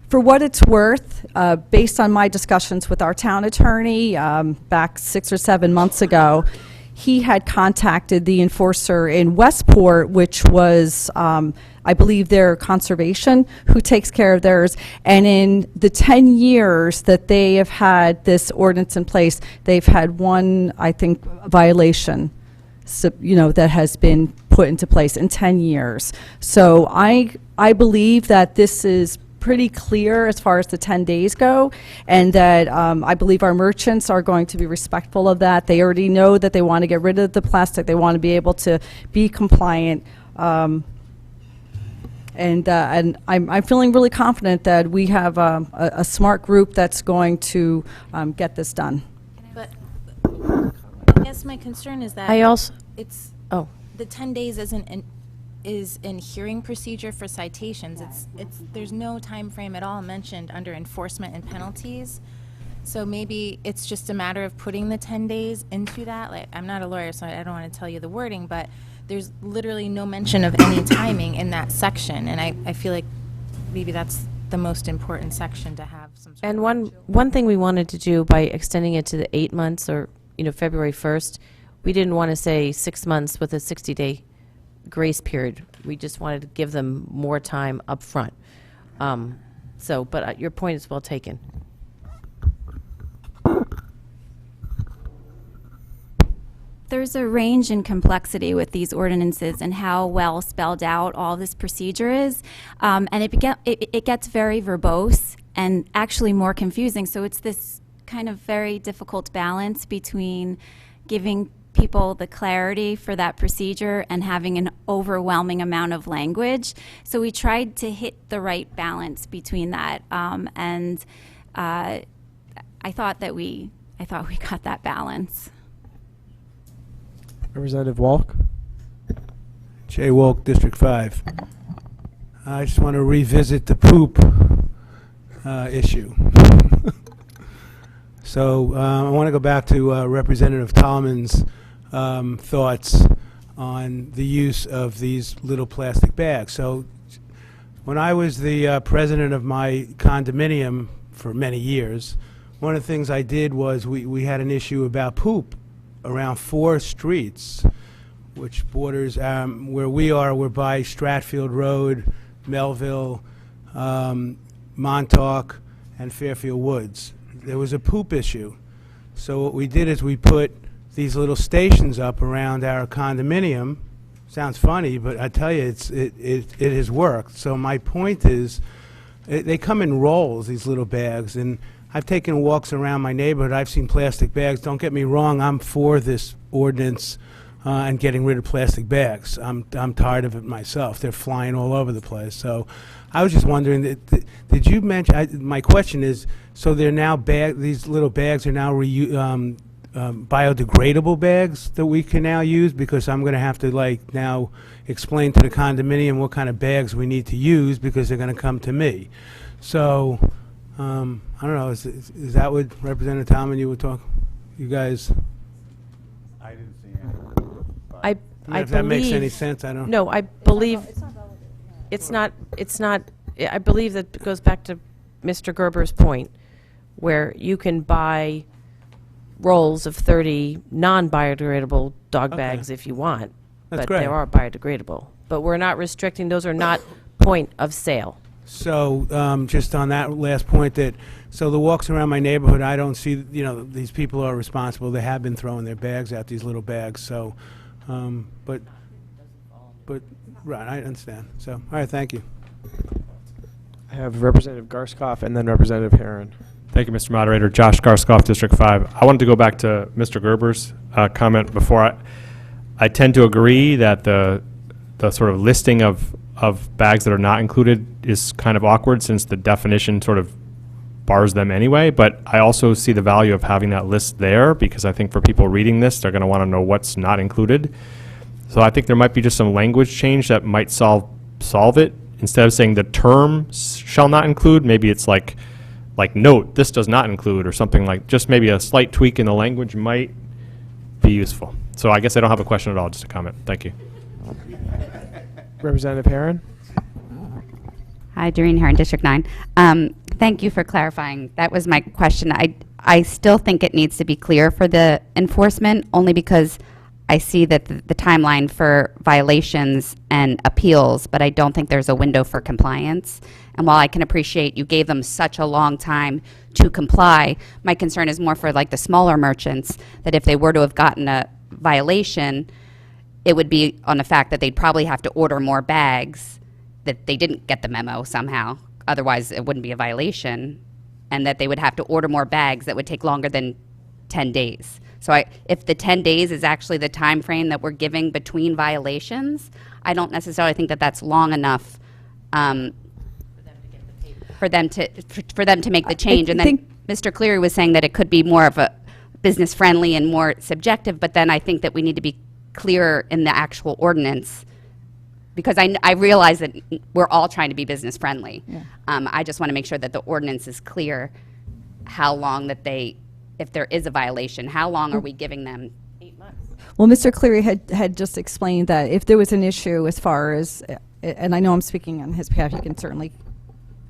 what it's worth, based on my discussions with our town attorney back 6 or 7 months ago, he had contacted the enforcer in Westport, which was, I believe, their conservation, who takes care of theirs. And in the 10 years that they have had this ordinance in place, they've had one, I think, violation, that has been put into place in 10 years. So I believe that this is pretty clear as far as the 10 days go, and that I believe our merchants are going to be respectful of that. They already know that they want to get rid of the plastic. They want to be able to be compliant. And And I'm feeling really confident that we have a smart group that's going to get this done. But I guess my concern is that I also, it's oh, the 10 days is an hearing procedure for citations. There's no time frame at all mentioned under enforcement and penalties. So maybe it's just a matter of putting the 10 days into that. Like, I'm not a lawyer, so I don't want to tell you the wording, but there's literally no mention of any timing in that section, and I feel like maybe that's the most important section to have some sort and of one thing we wanted to do by extending it to the 8 months or, February 1st, we didn't want to say 6 months with a 60-day grace period. We just wanted to give them more time up front. But your point is well taken. There's a range in complexity with these ordinances and how well spelled out all this procedure is. And it gets very verbose and actually more confusing. So it's this kind of very difficult balance between giving people the clarity for that procedure and having an overwhelming amount of language. So we tried to hit the right balance between that. I thought we got that balance. Representative Walk? Jay Walk, District 5. I just want to revisit the poop issue. So I want to go back to Representative Tallman's thoughts on the use of these little plastic bags. So when I was the president of my condominium for many years, one of the things I did was we had an issue about poop around 4 streets, which borders where we are. We're by Stratfield Road, Melville, Montauk, and Fairfield Woods. There was a poop issue. So what we did is we put these little stations up around our condominium. Sounds funny, but I tell you, it has worked. So my point is, they come in rolls, these little bags, and I've taken walks around my neighborhood. I've seen plastic bags. Don't get me wrong, I'm for this ordinance and getting rid of plastic bags. I'm tired of it myself. They're flying all over the place. So I was just wondering, did you mention, my question is, so they're now these little bags are now biodegradable bags that we can now use? Because I'm going to have to now explain to the condominium what kind of bags we need to use because they're going to come to me. So I don't know, is that what Representative Tallman, you would talk, you guys? I didn't see I if that makes any sense, I don't. No, I believe it's not. I believe that goes back to Mr. Gerber's point, where you can buy rolls of 30 non-biodegradable dog bags if you want, but great. they are biodegradable. But we're not restricting; those are not point of sale. So just on that last point, so the walks around my neighborhood, I don't see, these people are responsible. They have been throwing their bags out, these little bags. So, but right, I understand. So, all right, thank you. I have Representative Garskoff and then Representative Herron. Thank you, Mr. Moderator. Josh Garskoff, District 5. I wanted to go back to Mr. Gerber's comment before. I tend to agree that the sort of listing of bags that are not included is kind of awkward since the definition sort of bars them anyway, but I also see the value of having that list there because I think for people reading this, they're going to want to know what's not included. So I think there might be just some language change that might solve it. Instead of saying the term shall not include, maybe it's like note, this does not include, or something like, just maybe a slight tweak in the language might be useful. So I guess I don't have a question at all, just a comment. Thank you. Representative Herron? Hi, Doreen Herron, District 9. Thank you for clarifying. That was my question. I still think it needs to be clear for the enforcement, only because I see that the timeline for violations and appeals, but I don't think there's a window for compliance. And while I can appreciate you gave them such a long time to comply, my concern is more for the smaller merchants, that if they were to have gotten a violation, it would be on the fact that they'd probably have to order more bags, that they didn't get the memo somehow, otherwise it wouldn't be a violation, and that they would have to order more bags that would take longer than 10 days. So if the 10 days is actually the time frame that we're giving between violations, I don't necessarily think that that's long enough for them to make the change. And then think- Mr. Cleary was saying that it could be more of a business friendly and more subjective, but then I think that we need to be clearer in the actual ordinance, because I realize that we're all trying to be business friendly. I just want to make sure that the ordinance is clear how long that if there is a violation, how long are we giving them? 8 months. Well, Mr. Cleary had just explained that if there was an issue as far as, and I know I'm speaking on his behalf, he can certainly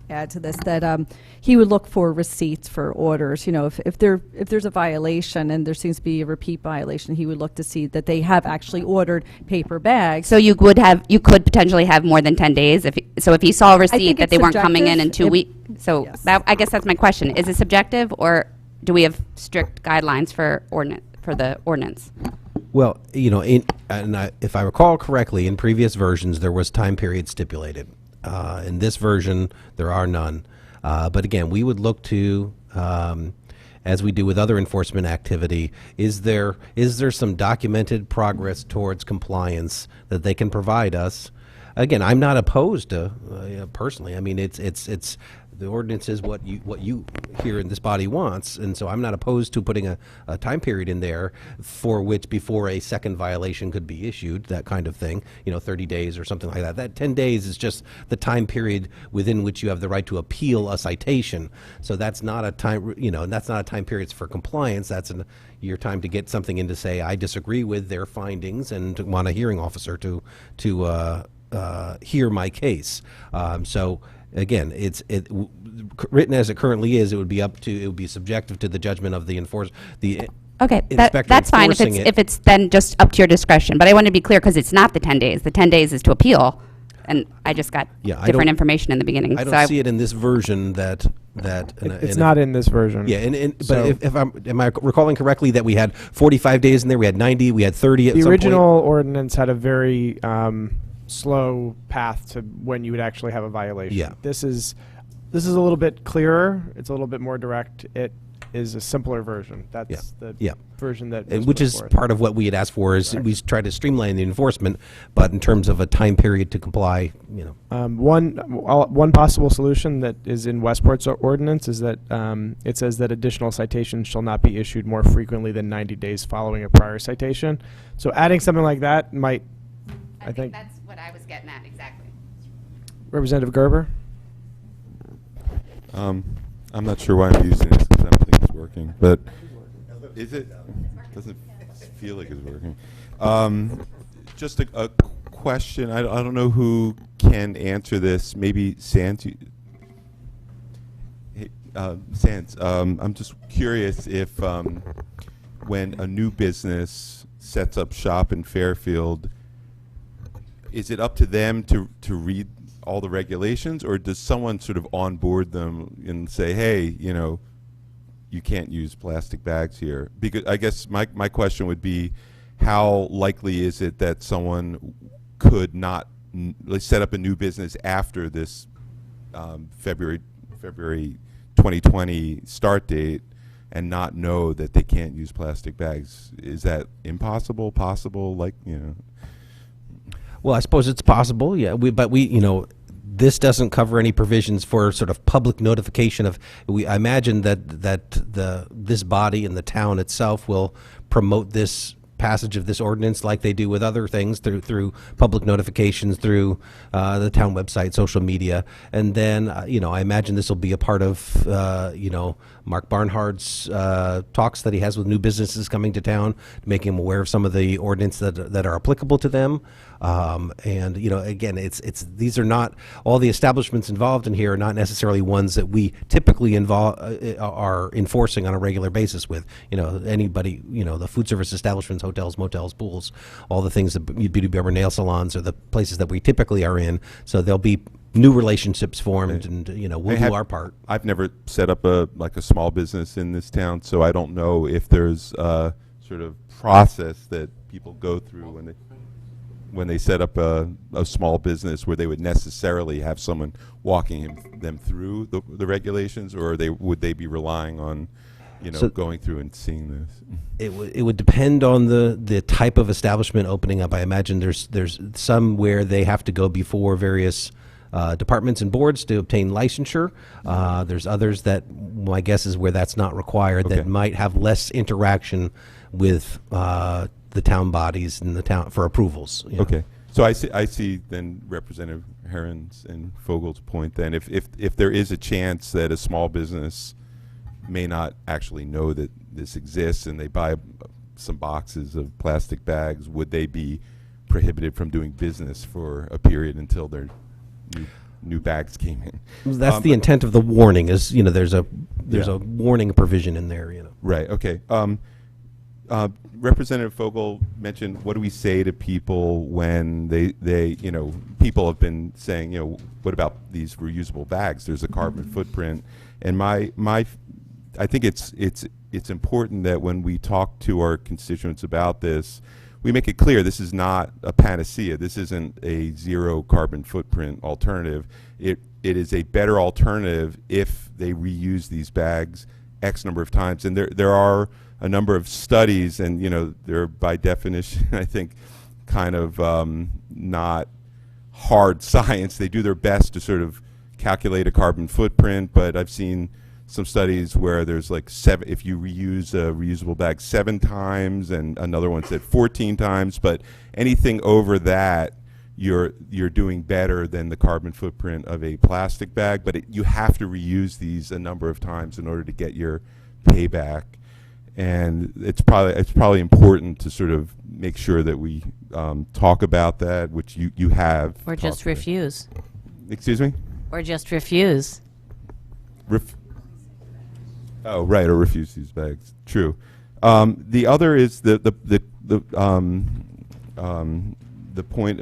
add to this, that he would look for receipts for orders. You know, if there's a violation and there seems to be a repeat violation, he would look to see that they have actually ordered paper bags. So you could potentially have more than 10 days if he saw a receipt think that it's they weren't coming in subjective. 2 weeks. So Yes. I guess that's my question. Is it subjective, or do we have strict guidelines for the ordinance? Well, you know, if I recall correctly, in previous versions, there was time period stipulated. In this version, there are none. But again, we would look to, as we do with other enforcement activity, is there some documented progress towards compliance that they can provide us? Again, I'm not opposed to, personally. I mean, it's the ordinance is what you here in this body wants, and so I'm not opposed to putting a time period in there for which before a second violation could be issued, that kind of thing, 30 days or something like that. That 10 days is just the time period within which you have the right to appeal a citation. So that's not a time, that's not a time period for compliance. That's your time to get something in to say, I disagree with their findings and want a hearing officer to hear my case. So again, written as it currently is, it would be subjective to the judgment of the Okay, inspector that's fine enforcing it. if it's then just up to your discretion. But I want to be clear, because it's not the 10 days. The 10 days is to appeal, and I just got I different don't- information in the beginning. I so don't see it in this version that. It's not in this version. Yeah, but So- if am I recalling correctly that we had 45 days in there, we had 90, we had 30 at The some original point? ordinance had a very slow path to when you would actually have a violation. Yeah. This is a little bit clearer. It's a little bit more direct. It is a simpler version. That's the version that was Which put is forth. part of what we had asked for, is we try to streamline the enforcement, but in terms of a time period to comply, One possible solution that is in Westport's ordinance is that it says that additional citations shall not be issued more frequently than 90 days following a prior citation. So adding something like that might, I think that's what I was getting at, exactly. Representative Gerber? I'm not sure why I'm using this, because I don't think it's working, but is it? Doesn't feel like it's working. Just a question. I don't know who can answer this. Maybe Sands. Hey, Sands. I'm just curious if when a new business sets up shop in Fairfield, is it up to them to read all the regulations, or does someone sort of onboard them and say, hey, you can't use plastic bags here? Because I guess my question would be, how likely is it that someone could not set up a new business after this February 2020 start date and not know that they can't use plastic bags? Is that impossible, possible, Well, I suppose it's possible, yeah. But this doesn't cover any provisions for sort of public notification of. I imagine that this body and the town itself will promote this passage of this ordinance like they do with other things through public notifications, through the town website, social media, and then I imagine this will be a part of Mark Barnhardt's talks that he has with new businesses coming to town, making them aware of some of the ordinance that are applicable to them. And again, these are not all the establishments involved in here are not necessarily ones that we typically are enforcing on a regular basis with. Anybody, the food service establishments, hotels, motels, pools, all the things that beauty, barber, nail salons are the places that we typically are in. So there'll be new relationships formed, and we'll do our part. I've never set up a small business in this town, so I don't know if there's a sort of process that people go through when they set up a small business, where they would necessarily have someone walking them through the regulations, or would they be relying on going through and seeing this? It would depend on the type of establishment opening up. I imagine there's some where they have to go before various departments and boards to obtain licensure. There's others that my guess is where that's not required, that might have less interaction with the town bodies and the town for approvals. you know. Okay. So I see then Representative Herron's and Fogel's point then, if there is a chance that a small business may not actually know that this exists and they buy some boxes of plastic bags, would they be prohibited from doing business for a period until their new bags came in? That's the intent of the warning is, there's a warning provision in there, Right, okay. Representative Fogel mentioned, what do we say to people when they people have been saying, what about these reusable bags? There's a carbon footprint. And I think it's important that when we talk to our constituents about this, we make it clear this is not a panacea. This isn't a zero carbon footprint alternative. It is a better alternative if they reuse these bags X number of times. And there are a number of studies, and they're by definition, I think, kind of not hard science. They do their best to sort of calculate a carbon footprint, but I've seen some studies where there's like if you reuse a reusable bag 7 times, and another one said 14 times, but anything over that, you're doing better than the carbon footprint of a plastic bag. But you have to reuse these a number of times in order to get your payback. And it's probably important to sort of make sure that we talk about that, which you have. Or just refuse. Excuse me? Or just refuse. Oh, right, or refuse these bags. True. The other is the point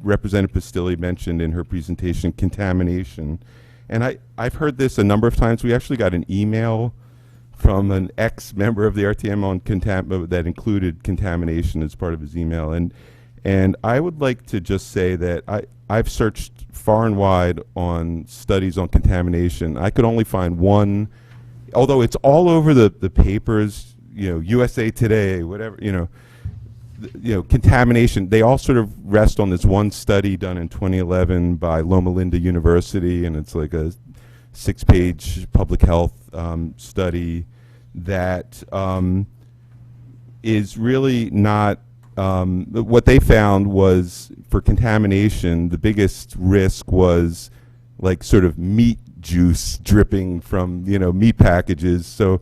Representative Pastilli mentioned in her presentation, contamination. And I've heard this a number of times. We actually got an email from an ex-member of the RTM on that included contamination as part of his email. And I would like to just say that I've searched far and wide on studies on contamination. I could only find one, although it's all over the papers, USA Today, whatever, contamination. They all sort of rest on this one study done in 2011 by Loma Linda University, and it's like a 6-page public health study that is really not what they found was, for contamination, the biggest risk was like sort of meat juice dripping from meat packages. So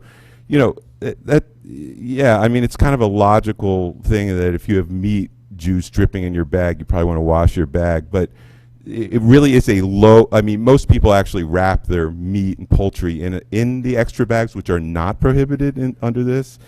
I mean, it's kind of a logical thing that if you have meat juice dripping in your bag, you probably want to wash your bag. But it really is a low. I mean, most people actually wrap their meat and poultry in the extra bags, which are not prohibited under this.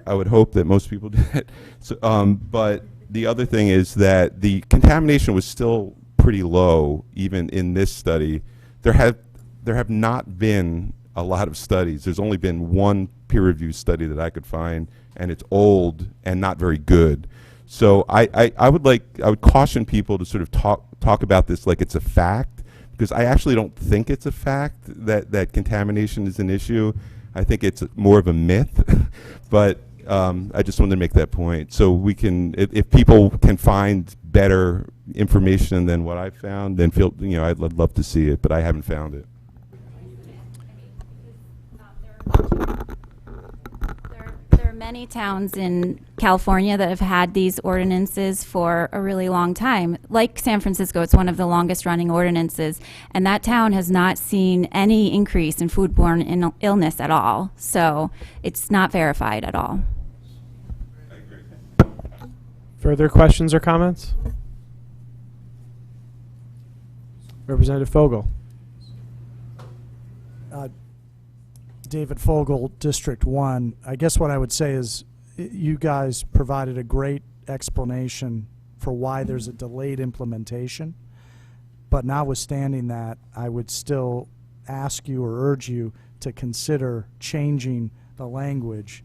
I would hope that most people do that. So, but the other thing is that the contamination was still pretty low, even in this study. There have not been a lot of studies. There's only been one peer-reviewed study that I could find, and it's old and not very good. So I would caution people to sort of talk about this like it's a fact, because I actually don't think it's a fact that contamination is an issue. I think it's more of a myth, but I just wanted to make that point. So we can, if people can find better information than what I found, then I'd love to see it, but I haven't found it. There are many towns in California that have had these ordinances for a really long time. Like San Francisco, it's one of the longest running ordinances, and that town has not seen any increase in foodborne illness at all. So it's not verified at all. Further questions or comments? Representative Fogel. David Fogel, District 1. I guess what I would say is you guys provided a great explanation for why there's a delayed implementation. But notwithstanding that, I would still ask you or urge you to consider changing the language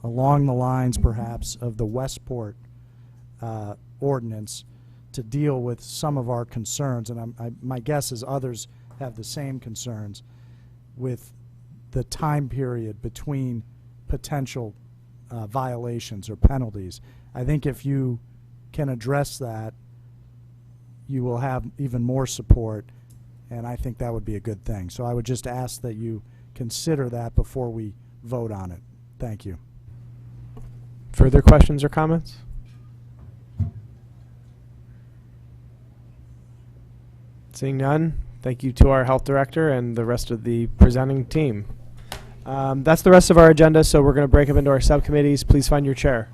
along the lines perhaps of the Westport ordinance to deal with some of our concerns. And my guess is others have the same concerns with the time period between potential violations or penalties. I think if you can address that, you will have even more support, and I think that would be a good thing. So I would just ask that you consider that before we vote on it. Thank you. Further questions or comments? Seeing none, thank you to our health director and the rest of the presenting team. That's the rest of our agenda, so we're going to break up into our subcommittees. Please find your chair.